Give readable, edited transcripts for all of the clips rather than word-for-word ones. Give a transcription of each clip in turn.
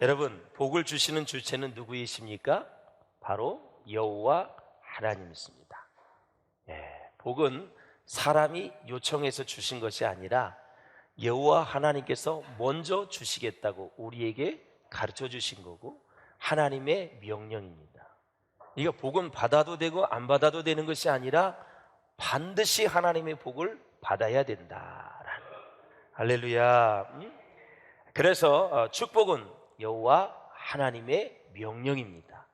여러분, 복을 주시는 주체는 누구이십니까? 바로 여호와 하나님이십니다. 복은 사람이 요청해서 주신 것이 아니라 여호와 하나님께서 먼저 주시겠다고 우리에게 가르쳐 주신 거고 하나님의 명령입니다. 이거 복은 받아도 되고 안 받아도 되는 것이 아니라 반드시 하나님의 복을 받아야 된다라는. 할렐루야. 그래서 축복은 여호와 하나님의 명령입니다.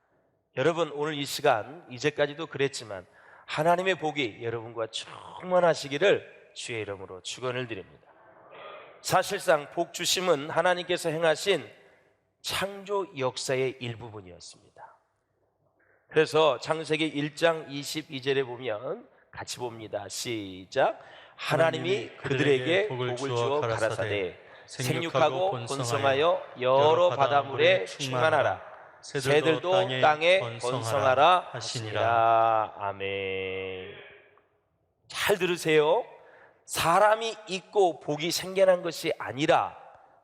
여러분, 오늘 이 시간 이제까지도 그랬지만 하나님의 복이 여러분과 충만하시기를 주의 이름으로 축원을 드립니다. 사실상 복 주심은 하나님께서 행하신 창조 역사의 일부분이었습니다. 그래서 창세기 1장 22절에 보면 같이 봅니다. 시작. 하나님이 그들에게 복을 주어 가라사대 생육하고 번성하여 여러 바다물에 충만하라. 새들도 땅에 번성하라 하시니라. 아멘. 잘 들으세요. 사람이 있고 복이 생겨난 것이 아니라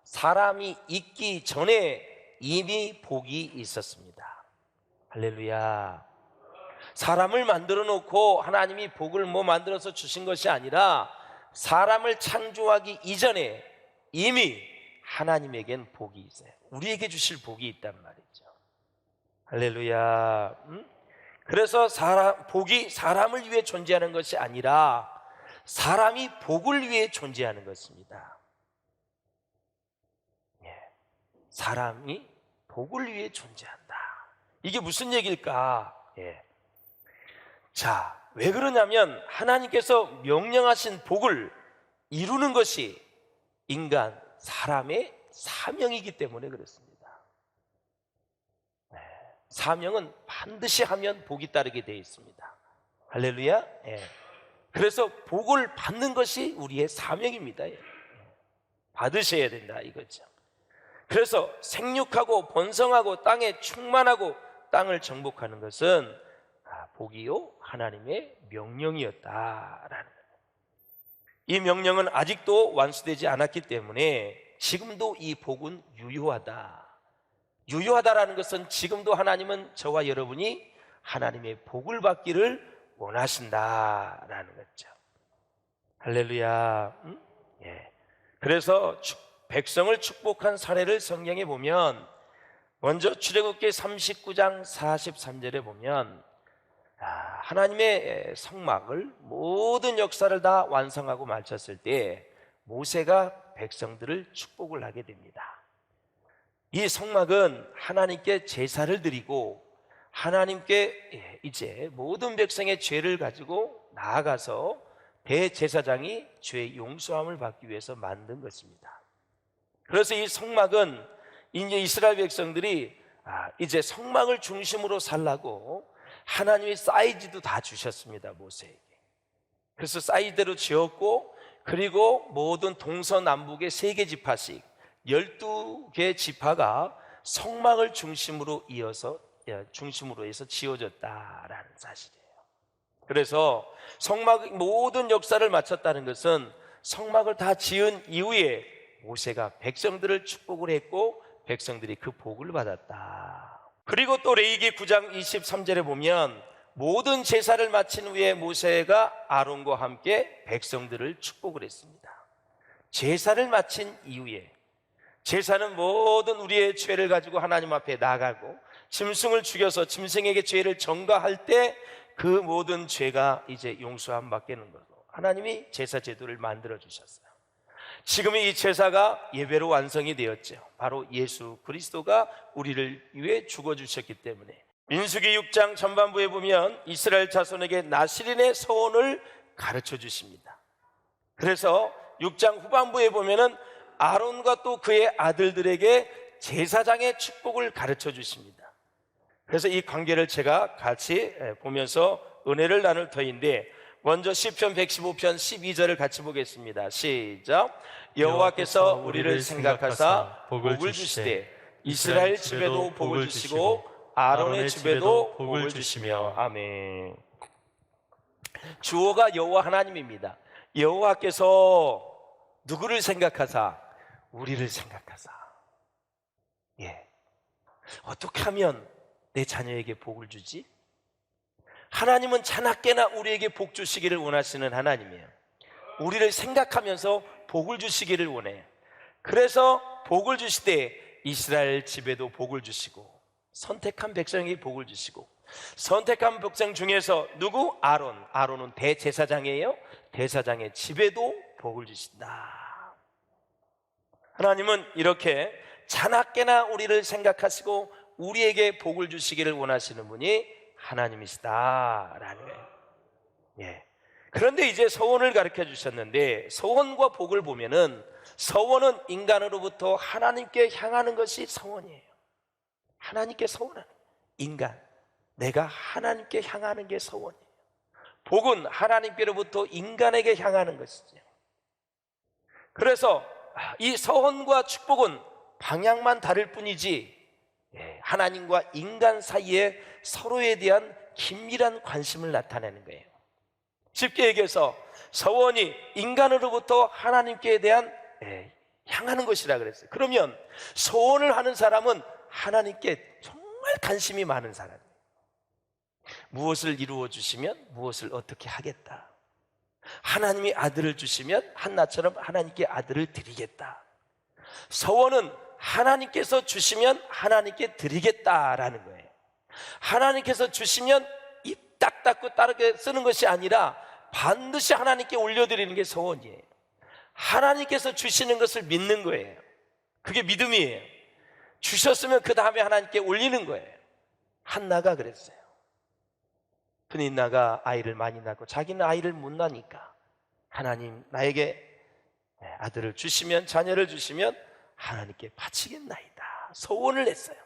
사람이 있기 전에 이미 복이 있었습니다. 할렐루야. 사람을 만들어 놓고 하나님이 복을 만들어서 주신 것이 아니라 사람을 창조하기 이전에 이미 하나님에겐 복이 있어요. 우리에게 주실 복이 있단 말이죠. 할렐루야. 그래서 복이 사람을 위해 존재하는 것이 아니라 사람이 복을 위해 존재하는 것입니다. 사람이 복을 위해 존재한다. 이게 무슨 얘기일까? 자, 왜 그러냐면 하나님께서 명령하신 복을 이루는 것이 인간, 사람의 사명이기 때문에 그렇습니다. 사명은 반드시 하면 복이 따르게 되어 있습니다. 할렐루야. 그래서 복을 받는 것이 우리의 사명입니다. 받으셔야 된다 이거죠. 그래서 생육하고 번성하고 땅에 충만하고 땅을 정복하는 것은 복이요 하나님의 명령이었다라는 거예요. 이 명령은 아직도 완수되지 않았기 때문에 지금도 이 복은 유효하다라는 것은 지금도 하나님은 저와 여러분이 하나님의 복을 받기를 원하신다라는 거죠. 할렐루야. 그래서 백성을 축복한 사례를 성경에 보면 먼저 출애굽기 39장 43절에 보면 하나님의 성막을 모든 역사를 다 완성하고 마쳤을 때 모세가 백성들을 축복을 하게 됩니다. 이 성막은 하나님께 제사를 드리고 하나님께 이제 모든 백성의 죄를 가지고 나아가서 대제사장이 죄의 용서함을 받기 위해서 만든 것입니다. 그래서 이 성막은 이제 이스라엘 백성들이 이제 성막을 중심으로 살라고 하나님의 사이즈도 다 주셨습니다, 모세에게. 그래서 사이즈대로 지었고 그리고 모든 동서남북의 3개 지파씩 12개 지파가 성막을 중심으로 해서 지어졌다라는 사실이에요. 그래서 성막 모든 역사를 마쳤다는 것은 성막을 다 지은 이후에 모세가 백성들을 축복을 했고 백성들이 그 복을 받았다. 그리고 또 레위기 9장 23절에 보면 모든 제사를 마친 후에 모세가 아론과 함께 백성들을 축복을 했습니다. 제사를 마친 이후에, 제사는 모든 우리의 죄를 가지고 하나님 앞에 나가고 짐승을 죽여서 짐승에게 죄를 전가할 때 그 모든 죄가 이제 용서함 받게는 거고 하나님이 제사 제도를 만들어 주셨어요. 지금 이 제사가 예배로 완성이 되었죠. 바로 예수 그리스도가 우리를 위해 죽어주셨기 때문에 민수기 6장 전반부에 보면 이스라엘 자손에게 나실인의 서원을 가르쳐 주십니다. 그래서 6장 후반부에 보면은 아론과 또 그의 아들들에게 제사장의 축복을 가르쳐 주십니다. 그래서 이 관계를 제가 같이 보면서 은혜를 나눌 터인데 먼저 시편 115편 12절을 같이 보겠습니다. 시작. 여호와께서 우리를 생각하사 복을 주시되 이스라엘 집에도 복을 주시고 아론의 집에도 복을 주시며. 아멘. 주어가 여호와 하나님입니다. 여호와께서 누구를 생각하사? 우리를 생각하사. 어떻게 하면 내 자녀에게 복을 주지? 하나님은 자나깨나 우리에게 복 주시기를 원하시는 하나님이에요. 우리를 생각하면서 복을 주시기를 원해요. 그래서 복을 주실 때 이스라엘 집에도 복을 주시고, 선택한 백성에게 복을 주시고, 선택한 백성 중에서 누구? 아론은 대제사장이에요. 대사장의 집에도 복을 주신다. 하나님은 이렇게 자나깨나 우리를 생각하시고 우리에게 복을 주시기를 원하시는 분이 하나님이시다라는 거예요. 예. 그런데 이제 서원을 가르쳐 주셨는데, 서원과 복을 보면은 서원은 인간으로부터 하나님께 향하는 것이 서원이에요. 하나님께 서원하는 인간, 내가 하나님께 향하는 게 서원이에요. 복은 하나님께로부터 인간에게 향하는 것이죠. 그래서 이 서원과 축복은 방향만 다를 뿐이지 하나님과 인간 사이에 서로에 대한 긴밀한 관심을 나타내는 거예요. 쉽게 얘기해서 서원이 인간으로부터 하나님께 대한 향하는 것이라 그랬어요. 그러면 서원을 하는 사람은 하나님께 정말 관심이 많은 사람이에요. 무엇을 이루어 주시면 무엇을 어떻게 하겠다. 하나님이 아들을 주시면 한나처럼 하나님께 아들을 드리겠다. 서원은 하나님께서 주시면 하나님께 드리겠다라는 거예요. 하나님께서 주시면 입 딱 닫고 따르게 쓰는 것이 아니라 반드시 하나님께 올려드리는 게 서원이에요. 하나님께서 주시는 것을 믿는 거예요. 그게 믿음이에요. 주셨으면 그 다음에 하나님께 올리는 거예요. 한나가 그랬어요. 브닌나가 아이를 많이 낳고 자기는 아이를 못 낳으니까 하나님 나에게 아들을 주시면, 자녀를 주시면 하나님께 바치겠나이다 서원을 했어요.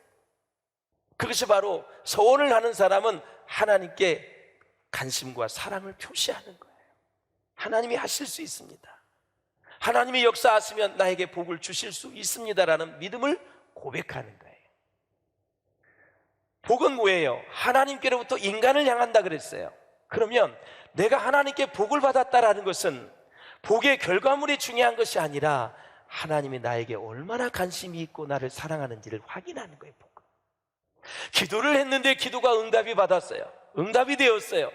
그것이 바로 서원을 하는 사람은 하나님께 관심과 사랑을 표시하는 거예요. 하나님이 하실 수 있습니다. 하나님이 역사하시면 나에게 복을 주실 수 있습니다라는 믿음을 고백하는 거예요. 복은 뭐예요? 하나님께로부터 인간을 향한다 그랬어요. 그러면 내가 하나님께 복을 받았다라는 것은 복의 결과물이 중요한 것이 아니라 하나님이 나에게 얼마나 관심이 있고 나를 사랑하는지를 확인하는 거예요. 복은. 기도를 했는데 기도가 응답이 받았어요. 응답이 되었어요.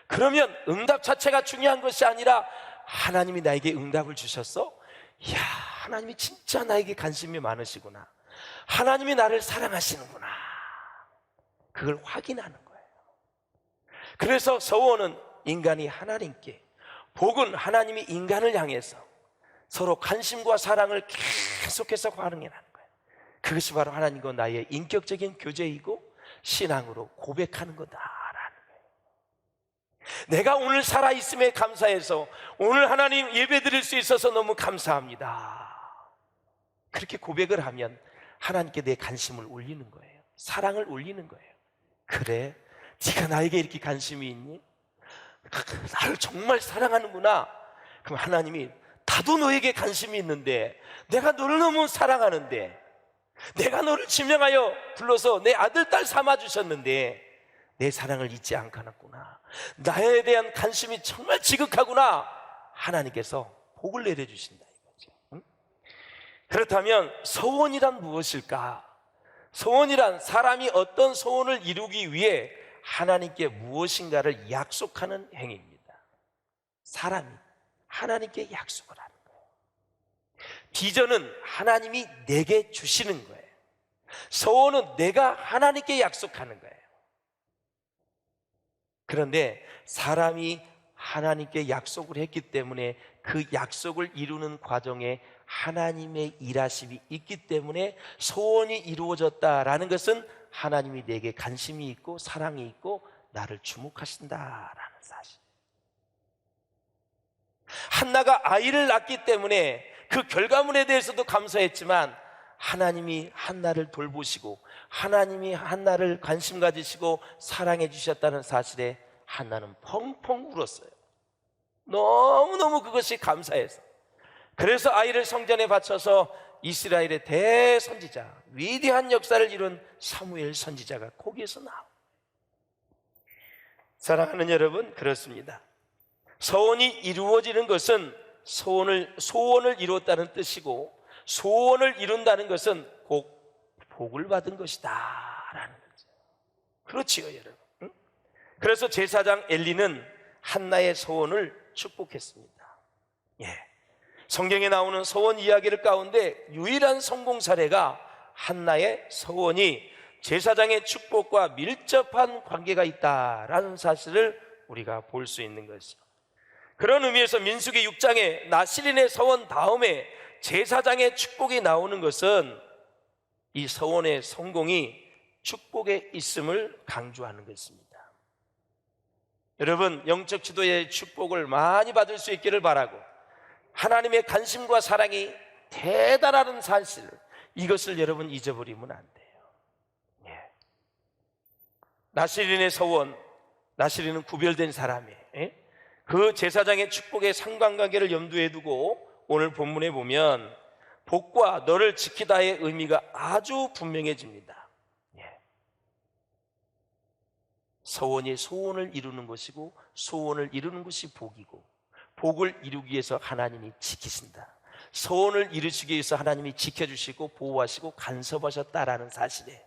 그러면 응답 자체가 중요한 것이 아니라 하나님이 나에게 응답을 주셨어? 이야, 하나님이 진짜 나에게 관심이 많으시구나. 하나님이 나를 사랑하시는구나. 그걸 확인하는 거예요. 그래서 서원은 인간이 하나님께, 복은 하나님이 인간을 향해서 서로 관심과 사랑을 계속해서 반응하는 거예요. 그것이 바로 하나님과 나의 인격적인 교제이고 신앙으로 고백하는 거다라는 거예요. 내가 오늘 살아있음에 감사해서 오늘 하나님 예배 드릴 수 있어서 너무 감사합니다. 그렇게 고백을 하면 하나님께 내 관심을 올리는 거예요. 사랑을 올리는 거예요. 그래, 네가 나에게 이렇게 관심이 있니? 나를 정말 사랑하는구나. 그럼 하나님이 나도 너에게 관심이 있는데, 내가 너를 너무 사랑하는데, 내가 너를 지명하여 불러서 내 아들, 딸 삼아주셨는데 내 사랑을 잊지 않겠구나. 나에 대한 관심이 정말 지극하구나. 하나님께서 복을 내려주신다 이거죠. 응? 그렇다면 서원이란 무엇일까? 소원이란 사람이 어떤 소원을 이루기 위해 하나님께 무엇인가를 약속하는 행위입니다. 사람이 하나님께 약속을 하는 거예요. 비전은 하나님이 내게 주시는 거예요. 소원은 내가 하나님께 약속하는 거예요. 그런데 사람이 하나님께 약속을 했기 때문에 그 약속을 이루는 과정에 하나님의 일하심이 있기 때문에 소원이 이루어졌다라는 것은 하나님이 내게 관심이 있고 사랑이 있고 나를 주목하신다라는 사실. 한나가 아이를 낳기 때문에 그 결과물에 대해서도 감사했지만 하나님이 한나를 돌보시고 하나님이 한나를 관심 가지시고 사랑해 주셨다는 사실에 한나는 펑펑 울었어요. 너무너무 그것이 감사해서. 그래서 아이를 성전에 바쳐서 이스라엘의 대선지자, 위대한 역사를 이룬 사무엘 선지자가 거기에서 나옵니다. 사랑하는 여러분, 그렇습니다. 소원이 이루어지는 것은 소원을 이루었다는 뜻이고, 소원을 이룬다는 것은 꼭 복을 받은 것이다 라는 거죠. 그렇지요, 여러분. 응? 그래서 제사장 엘리는 한나의 소원을 축복했습니다. 예. 성경에 나오는 소원 이야기를 가운데 유일한 성공 사례가 한나의 소원이 제사장의 축복과 밀접한 관계가 있다라는 사실을 우리가 볼 수 있는 것이죠. 그런 의미에서 민수기 6장에 나실인의 서원 다음에 제사장의 축복이 나오는 것은 이 서원의 성공이 축복에 있음을 강조하는 것입니다. 여러분, 영적 지도의 축복을 많이 받을 수 있기를 바라고 하나님의 관심과 사랑이 대단하다는 사실, 이것을 여러분 잊어버리면 안 돼요. 예. 나실인의 서원, 나실인은 구별된 사람이에요. 예? 그 제사장의 축복의 상관관계를 염두에 두고 오늘 본문에 보면 복과 너를 지키다의 의미가 아주 분명해집니다. 예. 서원이 소원을 이루는 것이고 소원을 이루는 것이 복이고 복을 이루기 위해서 하나님이 지키신다. 소원을 이루시기 위해서 하나님이 지켜주시고 보호하시고 간섭하셨다라는 사실에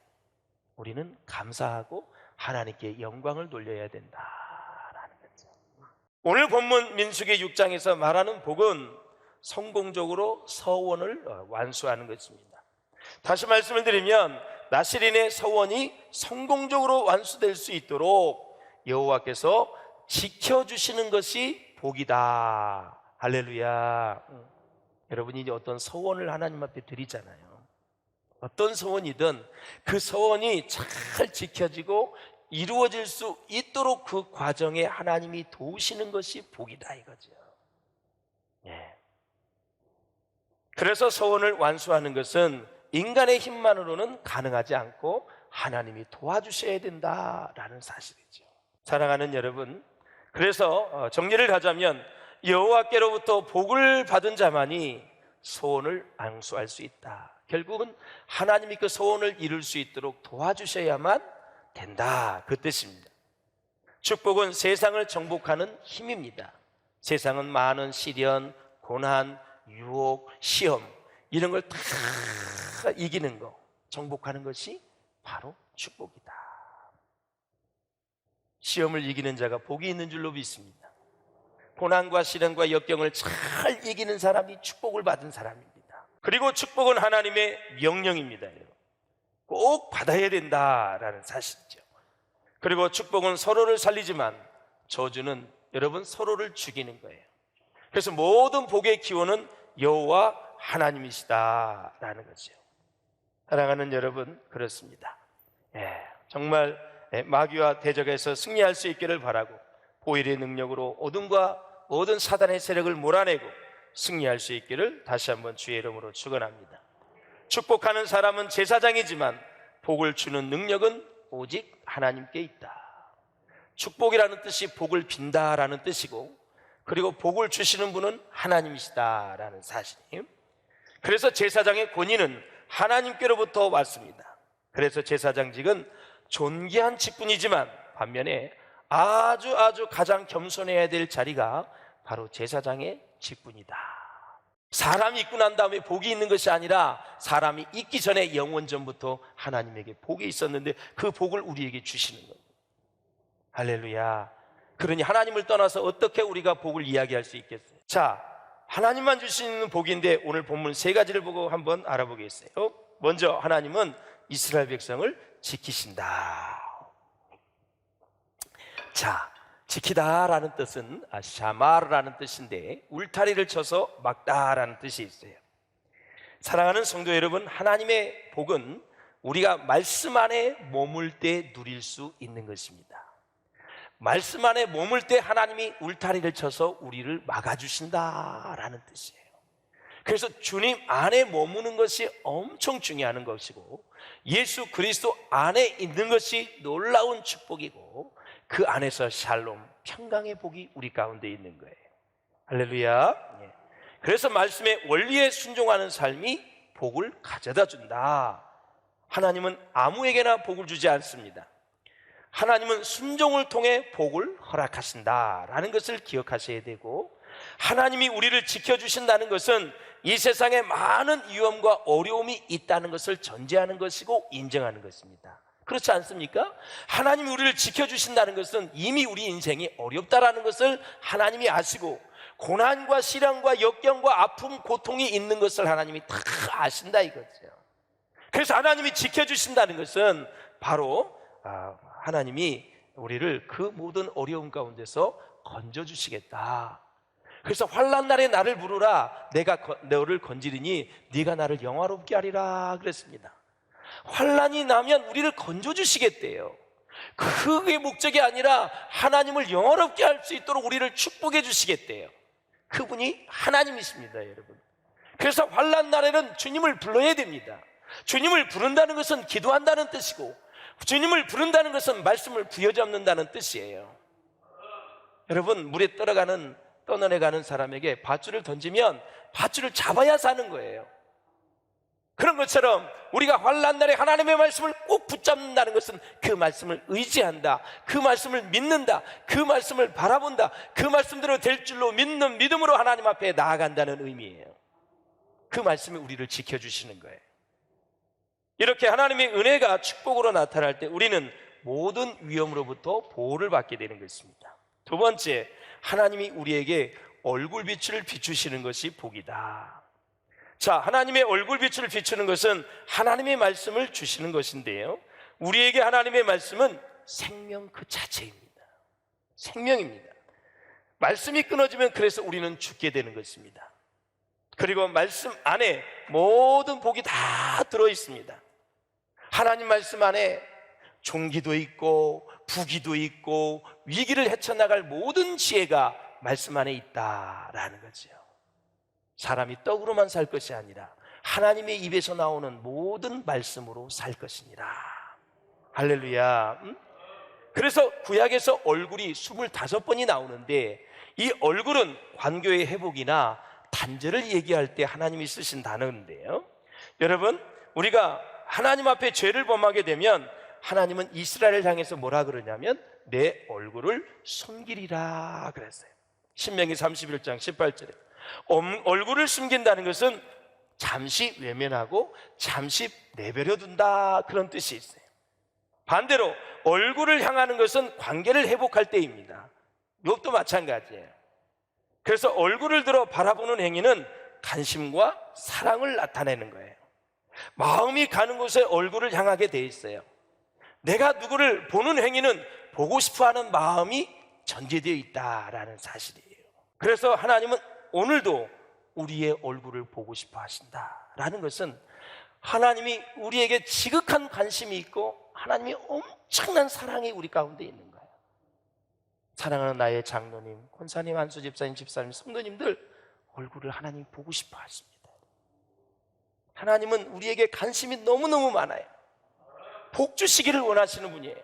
우리는 감사하고 하나님께 영광을 돌려야 된다라는 거죠. 오늘 본문 민수기 6장에서 말하는 복은 성공적으로 서원을 완수하는 것입니다. 다시 말씀을 드리면 나실인의 서원이 성공적으로 완수될 수 있도록 여호와께서 지켜주시는 것이 복이다. 할렐루야. 여러분이 이제 어떤 서원을 하나님 앞에 드리잖아요. 어떤 서원이든 그 서원이 잘 지켜지고 이루어질 수 있도록 그 과정에 하나님이 도우시는 것이 복이다 이거죠. 예. 그래서 서원을 완수하는 것은 인간의 힘만으로는 가능하지 않고 하나님이 도와주셔야 된다라는 사실이죠. 사랑하는 여러분, 그래서 정리를 하자면 여호와께로부터 복을 받은 자만이 소원을 완수할 수 있다. 결국은 하나님이 그 소원을 이룰 수 있도록 도와주셔야만 된다, 그 뜻입니다. 축복은 세상을 정복하는 힘입니다. 세상은 많은 시련, 고난, 유혹, 시험 이런 걸 다 이기는 거, 정복하는 것이 바로 축복이다. 시험을 이기는 자가 복이 있는 줄로 믿습니다. 고난과 시련과 역경을 잘 이기는 사람이 축복을 받은 사람입니다. 그리고 축복은 하나님의 명령입니다. 꼭 받아야 된다라는 사실이죠. 그리고 축복은 서로를 살리지만 저주는 여러분 서로를 죽이는 거예요. 그래서 모든 복의 기원은 여호와 하나님이시다라는 거죠. 사랑하는 여러분, 그렇습니다. 정말 마귀와 대적에서 승리할 수 있기를 바라고 보혈의 능력으로 어둠과 모든 사단의 세력을 몰아내고 승리할 수 있기를 다시 한번 주의 이름으로 축원합니다. 축복하는 사람은 제사장이지만 복을 주는 능력은 오직 하나님께 있다. 축복이라는 뜻이 복을 빈다라는 뜻이고, 그리고 복을 주시는 분은 하나님이시다라는 사실이에요. 그래서 제사장의 권위는 하나님께로부터 왔습니다. 그래서 제사장직은 존귀한 직분이지만 반면에 아주 가장 겸손해야 될 자리가 바로 제사장의 직분이다. 사람이 있고 난 다음에 복이 있는 것이 아니라 사람이 있기 전에 영원 전부터 하나님에게 복이 있었는데 그 복을 우리에게 주시는 거예요. 할렐루야. 그러니 하나님을 떠나서 어떻게 우리가 복을 이야기할 수 있겠어요? 자, 하나님만 주시는 복인데 오늘 본문 세 가지를 보고 한번 알아보겠어요. 먼저 하나님은 이스라엘 백성을 지키신다. 자, 지키다라는 뜻은 샤마르라는 뜻인데 울타리를 쳐서 막다라는 뜻이 있어요. 사랑하는 성도 여러분, 하나님의 복은 우리가 말씀 안에 머물 때 누릴 수 있는 것입니다. 말씀 안에 머물 때 하나님이 울타리를 쳐서 우리를 막아주신다라는 뜻이에요. 그래서 주님 안에 머무는 것이 엄청 중요한 것이고 예수 그리스도 안에 있는 것이 놀라운 축복이고 그 안에서 샬롬, 평강의 복이 우리 가운데 있는 거예요. 할렐루야. 그래서 말씀의 원리에 순종하는 삶이 복을 가져다 준다. 하나님은 아무에게나 복을 주지 않습니다. 하나님은 순종을 통해 복을 허락하신다라는 것을 기억하셔야 되고, 하나님이 우리를 지켜주신다는 것은 이 세상에 많은 위험과 어려움이 있다는 것을 전제하는 것이고 인정하는 것입니다. 그렇지 않습니까? 하나님이 우리를 지켜주신다는 것은 이미 우리 인생이 어렵다라는 것을 하나님이 아시고, 고난과 시련과 역경과 아픔, 고통이 있는 것을 하나님이 다 아신다 이거죠. 그래서 하나님이 지켜주신다는 것은 바로 하나님이 우리를 그 모든 어려움 가운데서 건져주시겠다. 그래서 환난 날에 나를 부르라, 내가 너를 건지리니 네가 나를 영화롭게 하리라 그랬습니다. 환난이 나면 우리를 건져주시겠대요. 그게 목적이 아니라 하나님을 영화롭게 할 수 있도록 우리를 축복해 주시겠대요. 그분이 하나님이십니다, 여러분. 그래서 환난 날에는 주님을 불러야 됩니다. 주님을 부른다는 것은 기도한다는 뜻이고, 주님을 부른다는 것은 말씀을 부여잡는다는 뜻이에요. 여러분, 물에 떠내려가는 사람에게 밧줄을 던지면 밧줄을 잡아야 사는 거예요. 그런 것처럼 우리가 환난 날에 하나님의 말씀을 꼭 붙잡는다는 것은 그 말씀을 의지한다, 그 말씀을 믿는다, 그 말씀을 바라본다, 그 말씀대로 될 줄로 믿는 믿음으로 하나님 앞에 나아간다는 의미예요. 그 말씀이 우리를 지켜주시는 거예요. 이렇게 하나님의 은혜가 축복으로 나타날 때 우리는 모든 위험으로부터 보호를 받게 되는 것입니다. 두 번째, 하나님이 우리에게 얼굴빛을 비추시는 것이 복이다. 자, 하나님의 얼굴빛을 비추는 것은 하나님의 말씀을 주시는 것인데요, 우리에게 하나님의 말씀은 생명 그 자체입니다. 생명입니다. 말씀이 끊어지면 그래서 우리는 죽게 되는 것입니다. 그리고 말씀 안에 모든 복이 다 들어있습니다. 하나님 말씀 안에 종기도 있고 부기도 있고 위기를 헤쳐나갈 모든 지혜가 말씀 안에 있다라는 거죠. 사람이 떡으로만 살 것이 아니라 하나님의 입에서 나오는 모든 말씀으로 살 것이니라. 할렐루야. 그래서 구약에서 얼굴이 25번이 나오는데, 이 얼굴은 관교의 회복이나 단절을 얘기할 때 하나님이 쓰신 단어인데요, 여러분, 우리가 하나님 앞에 죄를 범하게 되면 하나님은 이스라엘을 향해서 뭐라 그러냐면 내 얼굴을 숨기리라 그랬어요. 신명기 31장 18절에 얼굴을 숨긴다는 것은 잠시 외면하고 잠시 내버려 둔다, 그런 뜻이 있어요. 반대로 얼굴을 향하는 것은 관계를 회복할 때입니다. 이것도 마찬가지예요. 그래서 얼굴을 들어 바라보는 행위는 관심과 사랑을 나타내는 거예요. 마음이 가는 곳에 얼굴을 향하게 돼 있어요. 내가 누구를 보는 행위는 보고 싶어하는 마음이 전제되어 있다라는 사실이에요. 그래서 하나님은 오늘도 우리의 얼굴을 보고 싶어 하신다라는 것은 하나님이 우리에게 지극한 관심이 있고 하나님이 엄청난 사랑이 우리 가운데 있는 거예요. 사랑하는 나의 장로님, 권사님, 한수 집사님, 집사님, 성도님들 얼굴을 하나님 보고 싶어 하십니다. 하나님은 우리에게 관심이 너무너무 많아요. 복 주시기를 원하시는 분이에요.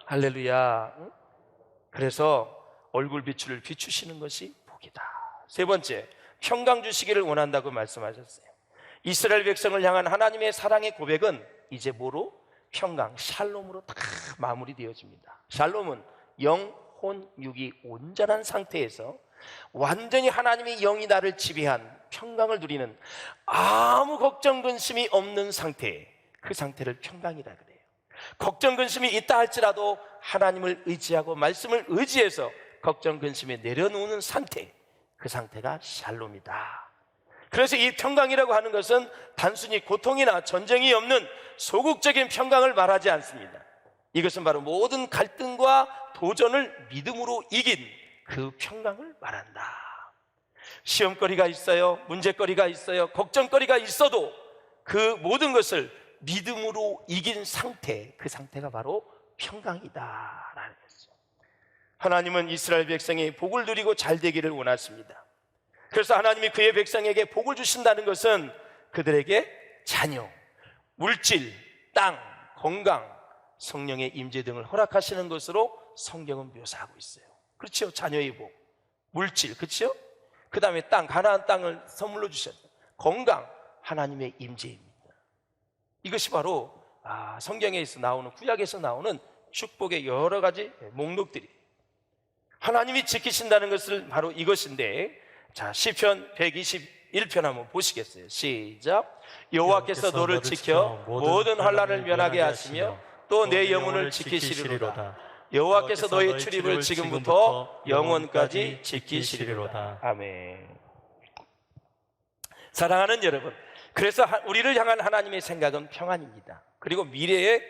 할렐루야. 그래서 얼굴 빛을 비추시는 것이 복이다. 세 번째, 평강 주시기를 원한다고 말씀하셨어요. 이스라엘 백성을 향한 하나님의 사랑의 고백은 이제 뭐로? 평강, 샬롬으로 다 마무리되어집니다. 샬롬은 영, 혼, 육이 온전한 상태에서 완전히 하나님의 영이 나를 지배한 평강을 누리는 아무 걱정 근심이 없는 상태, 그 상태를 평강이라 그래요. 걱정 근심이 있다 할지라도 하나님을 의지하고 말씀을 의지해서 걱정 근심에 내려놓는 상태, 그 상태가 샬롬이다. 그래서 이 평강이라고 하는 것은 단순히 고통이나 전쟁이 없는 소극적인 평강을 말하지 않습니다. 이것은 바로 모든 갈등과 도전을 믿음으로 이긴 그 평강을 말한다. 시험거리가 있어요, 문제거리가 있어요, 걱정거리가 있어도 그 모든 것을 믿음으로 이긴 상태, 그 상태가 바로 평강이다라는 거죠. 하나님은 이스라엘 백성이 복을 누리고 잘 되기를 원하십니다. 그래서 하나님이 그의 백성에게 복을 주신다는 것은 그들에게 자녀, 물질, 땅, 건강, 성령의 임재 등을 허락하시는 것으로 성경은 묘사하고 있어요. 그렇죠? 자녀의 복, 물질, 그렇죠? 그 다음에 땅, 가나안 땅을 선물로 주셨다. 건강, 하나님의 임재입니다. 이것이 바로 성경에서 나오는, 구약에서 나오는 축복의 여러 가지 목록들이, 하나님이 지키신다는 것을 바로 이것인데, 자, 시편 1편 한번 보시겠어요? 시작. 여호와께서 너를 지켜 모든 환난을 면하게 하시며 또 내 영혼을 지키시리로다. 여호와께서 너의 출입을 지금부터 영원까지 지키시리로다. 아멘. 사랑하는 여러분, 그래서 우리를 향한 하나님의 생각은 평안입니다. 그리고 미래에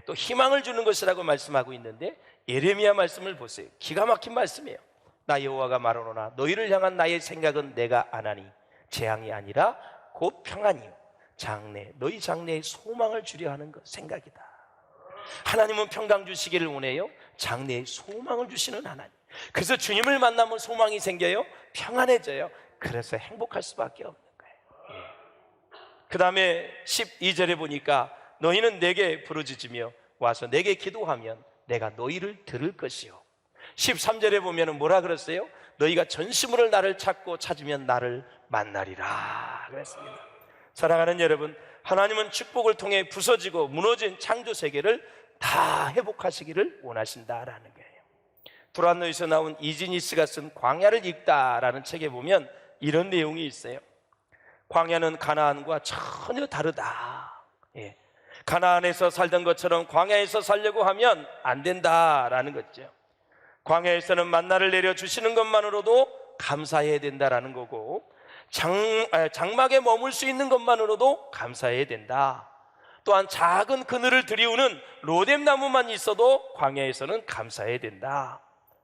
또 희망을 주는 것이라고 말씀하고 있는데, 예레미야 말씀을 보세요. 기가 막힌 말씀이에요. 나 여호와가 말하노라 너희를 향한 나의 생각은 내가 아나니 재앙이 아니라 곧 평안이요 장래 너희 장래에 소망을 주려 하는 것 생각이다. 하나님은 평강 주시기를 원해요. 장래에 소망을 주시는 하나님. 그래서 주님을 만나면 소망이 생겨요. 평안해져요. 그래서 행복할 수밖에 없는 거예요. 그 다음에 12절에 보니까 너희는 내게 부르짖으며 와서 내게 기도하면 내가 너희를 들을 것이요. 13절에 보면 뭐라 그랬어요? 너희가 전심으로 나를 찾고 찾으면 나를 만나리라 그랬습니다. 사랑하는 여러분, 하나님은 축복을 통해 부서지고 무너진 창조 세계를 다 회복하시기를 원하신다라는 거예요. 브란노에서 나온 이지니스가 쓴 광야를 읽다라는 책에 보면 이런 내용이 있어요. 광야는 가나안과 전혀 다르다. 가나안에서 살던 것처럼 광야에서 살려고 하면 안 된다라는 거죠. 광야에서는 만나를 내려주시는 것만으로도 감사해야 된다라는 거고, 장막에 머물 수 있는 것만으로도 감사해야 된다. 또한 작은 그늘을 들이우는 로뎀나무만 있어도 광야에서는 감사해야 된다.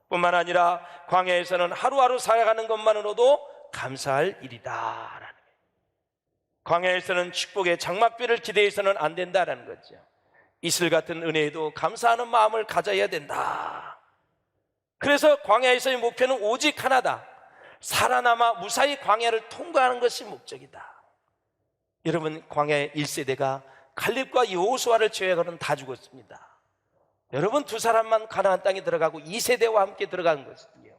뿐만 아니라 광야에서는 하루하루 살아가는 것만으로도 감사할 일이다. 광야에서는 축복의 장막비를 기대해서는 안 된다라는 거죠. 이슬 같은 은혜에도 감사하는 마음을 가져야 된다. 그래서 광야에서의 목표는 오직 하나다. 살아남아 무사히 광야를 통과하는 것이 목적이다. 여러분, 광야의 1세대가 갈렙과 여호수아를 제외하고는 다 죽었습니다. 여러분, 두 사람만 가나안 땅에 들어가고 2세대와 함께 들어가는 것이요.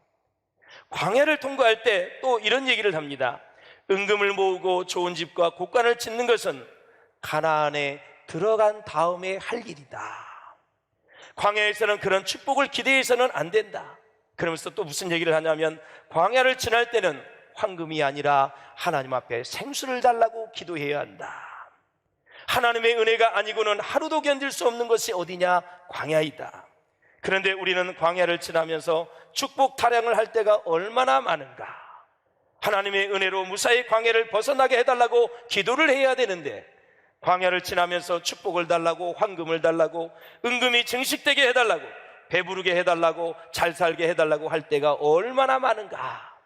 광야를 통과할 때 또 이런 얘기를 합니다. 은금을 모으고 좋은 집과 곡간을 짓는 것은 가나안에 들어간 다음에 할 일이다. 광야에서는 그런 축복을 기대해서는 안 된다. 그러면서 또 무슨 얘기를 하냐면, 광야를 지날 때는 황금이 아니라 하나님 앞에 생수를 달라고 기도해야 한다. 하나님의 은혜가 아니고는 하루도 견딜 수 없는 것이 어디냐? 광야이다. 그런데 우리는 광야를 지나면서 축복 타령을 할 때가 얼마나 많은가. 하나님의 은혜로 무사히 광야를 벗어나게 해달라고 기도를 해야 되는데, 광야를 지나면서 축복을 달라고, 황금을 달라고, 은금이 증식되게 해달라고, 배부르게 해달라고, 잘 살게 해달라고 할 때가 얼마나 많은가.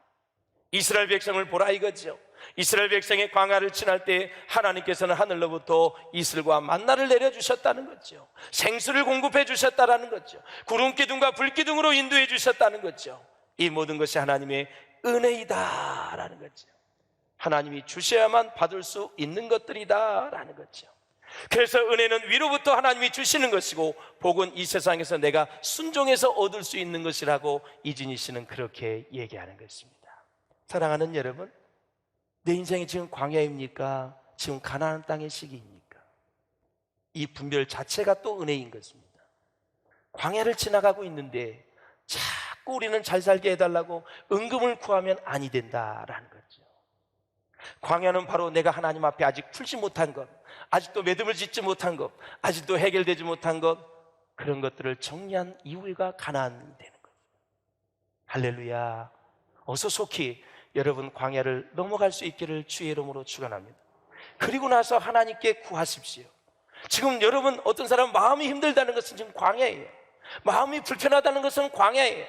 이스라엘 백성을 보라 이거죠. 이스라엘 백성의 광야를 지날 때 하나님께서는 하늘로부터 이슬과 만나를 내려주셨다는 거죠. 생수를 공급해 주셨다는 거죠. 구름기둥과 불기둥으로 인도해 주셨다는 거죠. 이 모든 것이 하나님의 은혜이다라는 거죠. 하나님이 주셔야만 받을 수 있는 것들이다라는 거죠. 그래서 은혜는 위로부터 하나님이 주시는 것이고, 복은 이 세상에서 내가 순종해서 얻을 수 있는 것이라고 이진희 씨는 그렇게 얘기하는 것입니다. 사랑하는 여러분, 내 인생이 지금 광야입니까? 지금 가나안 땅의 시기입니까? 이 분별 자체가 또 은혜인 것입니다. 광야를 지나가고 있는데 자꾸 우리는 잘 살게 해달라고 은금을 구하면 아니 된다라는 거죠. 광야는 바로 내가 하나님 앞에 아직 풀지 못한 것, 아직도 매듭을 짓지 못한 것, 아직도 해결되지 못한 것, 그런 것들을 정리한 이후가 가나안이 되는 거죠. 할렐루야. 어서 속히 여러분 광야를 넘어갈 수 있기를 주의 이름으로 축원합니다. 그리고 나서 하나님께 구하십시오. 지금 여러분, 어떤 사람 마음이 힘들다는 것은 지금 광야예요. 마음이 불편하다는 것은 광야예요.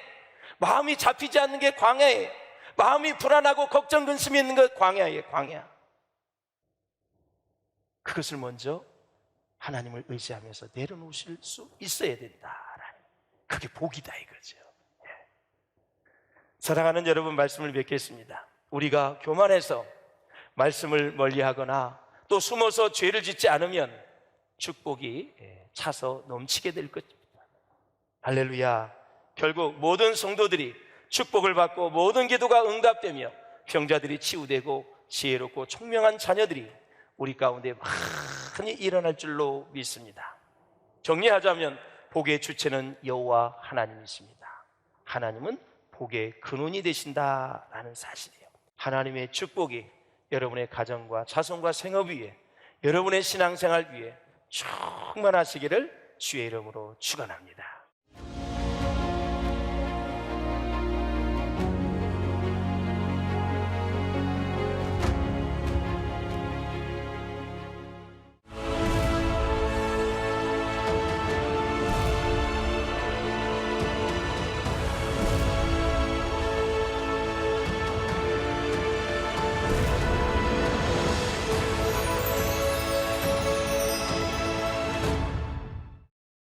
마음이 잡히지 않는 게 광야예요. 마음이 불안하고 걱정 근심이 있는 것 광야예요. 광야. 그것을 먼저 하나님을 의지하면서 내려놓으실 수 있어야 된다. 그게 복이다 이거죠. 사랑하는 여러분, 말씀을 맺겠습니다. 우리가 교만해서 말씀을 멀리하거나 또 숨어서 죄를 짓지 않으면 축복이 차서 넘치게 될 것입니다. 할렐루야. 결국 모든 성도들이 축복을 받고 모든 기도가 응답되며 병자들이 치유되고 지혜롭고 총명한 자녀들이 우리 가운데 많이 일어날 줄로 믿습니다. 정리하자면 복의 주체는 여호와 하나님이십니다. 하나님은 복의 근원이 되신다라는 사실이에요. 하나님의 축복이 여러분의 가정과 자손과 생업 위에, 여러분의 신앙생활 위에 충만하시기를 주의 이름으로 축원합니다.